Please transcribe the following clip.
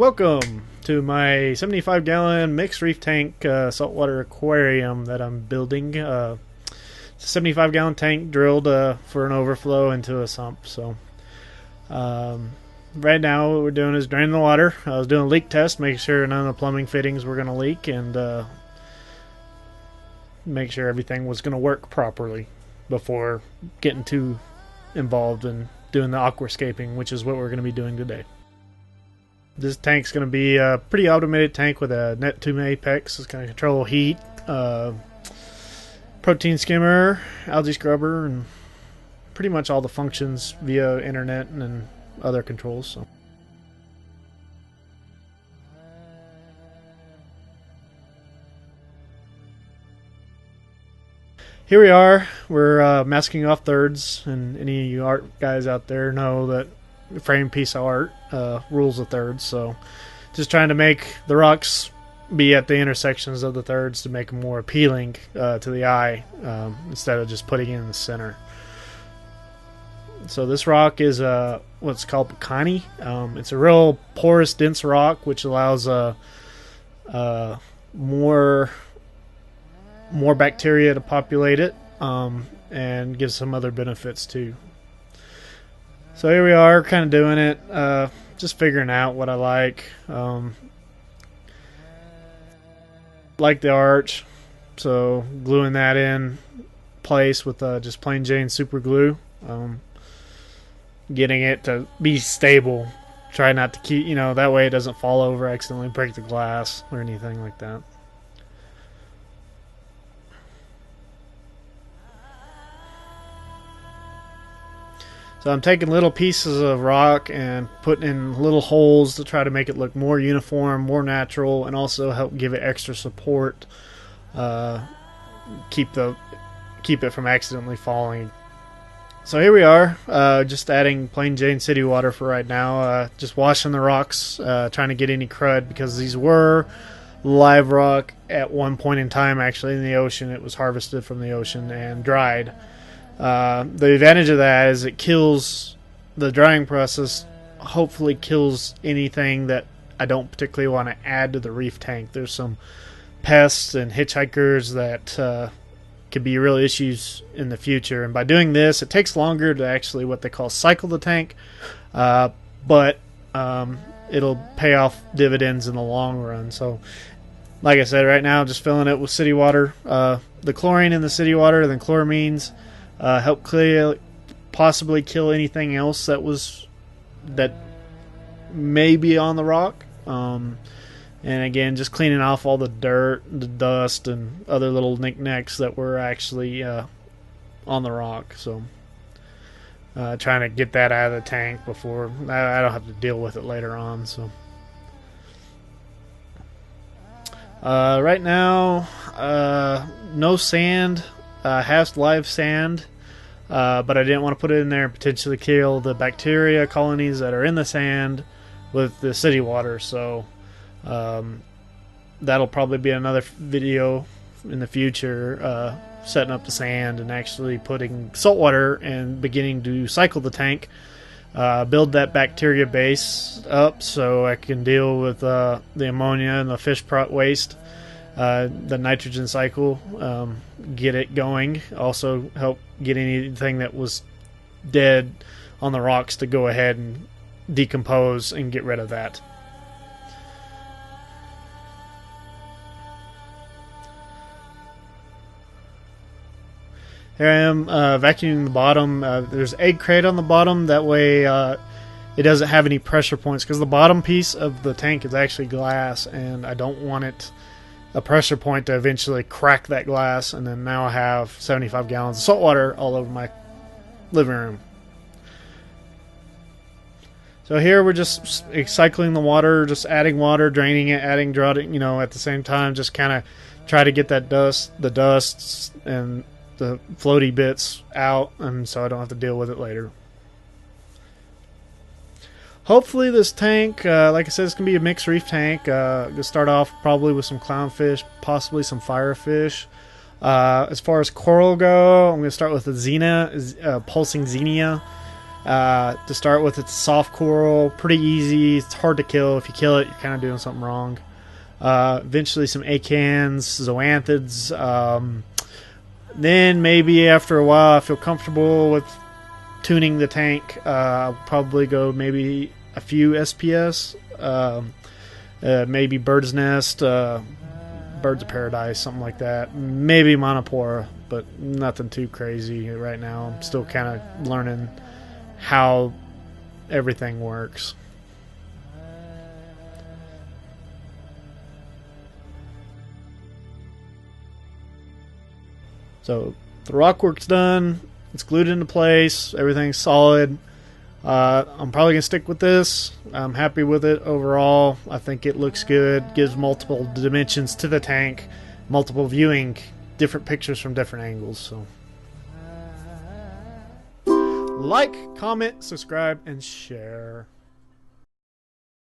welcome to my 75-gallon mixed reef tank saltwater aquarium that I'm building. It's a 75-gallon tank drilled for an overflow into a sump. So right now what we're doing is draining the water. I was doing a leak test, making sure none of the plumbing fittings were going to leak, and make sure everything was going to work properly before getting too involved in doing the aquascaping, which is what we're going to be doing today. This tank's going to be a pretty automated tank with a net tube apex. It's going to control heat, protein skimmer, algae scrubber, and pretty much all the functions via internet and other controls. So here we are. We're masking off thirds, and any of you art guys out there know that frame piece of art rules of thirds. So just trying to make the rocks be at the intersections of the thirds to make them more appealing to the eye, instead of just putting it in the center. So this rock is what's called Pecani. It's a real porous, dense rock, which allows more bacteria to populate it, and gives some other benefits too. So here we are, kind of doing it, just figuring out what I like. Like the arch, so gluing that in place with just plain Jane super glue. Getting it to be stable. Try not to keep, that way it doesn't fall over, accidentally break the glass or anything like that. So I'm taking little pieces of rock and putting in little holes to try to make it look more uniform, more natural, and also help give it extra support. Keep it from accidentally falling. So here we are, just adding plain Jane city water for right now. Just washing the rocks, trying to get any crud, because these were live rock at one point in time. Actually, in the ocean, it was harvested from the ocean and dried. The advantage of that is it kills the drying process, hopefully kills anything that I don't particularly want to add to the reef tank. There's some pests and hitchhikers that could be real issues in the future, and by doing this, it takes longer to actually what they call cycle the tank, but it'll pay off dividends in the long run. So like I said, right now I'm just filling it with city water. The chlorine in the city water, then chloramines, help possibly kill anything else that may be on the rock. And again, just cleaning off all the dirt, the dust, and other little knickknacks that were actually on the rock. So trying to get that out of the tank before I don't have to deal with it later on. So right now, no sand. Has live sand, but I didn't want to put it in there and potentially kill the bacteria colonies that are in the sand with the city water. So that'll probably be another video in the future, setting up the sand and actually putting salt water and beginning to cycle the tank, build that bacteria base up so I can deal with the ammonia and the fish waste. The nitrogen cycle, get it going. Also help get anything that was dead on the rocks to go ahead and decompose and get rid of that. Here I am vacuuming the bottom. There's egg crate on the bottom, that way it doesn't have any pressure points, because the bottom piece of the tank is actually glass, and I don't want a pressure point to eventually crack that glass, and then now I have 75 gallons of salt water all over my living room. So here we're just cycling the water, just adding water, draining it, adding, drawing, at the same time, just kind of try to get that the dust and the floaty bits out, and so I don't have to deal with it later. Hopefully this tank, like I said, it's going to be a mixed reef tank. Going to start off probably with some clownfish, possibly some firefish. As far as coral go, I'm going to start with the pulsing xenia. To start with, it's soft coral, pretty easy. It's hard to kill. If you kill it, you're kind of doing something wrong. Eventually some acans, zoanthids. Then maybe after a while I feel comfortable with tuning the tank. I'll probably go maybe a few SPS, maybe bird's nest, birds of paradise, something like that. Maybe monopora, but nothing too crazy right now. I'm still kind of learning how everything works. So the rock work's done. It's glued into place. Everything's solid. I'm probably gonna stick with this. I'm happy with it overall. I think it looks good. Gives multiple dimensions to the tank, multiple viewing, different pictures from different angles. So like, comment, subscribe, and share.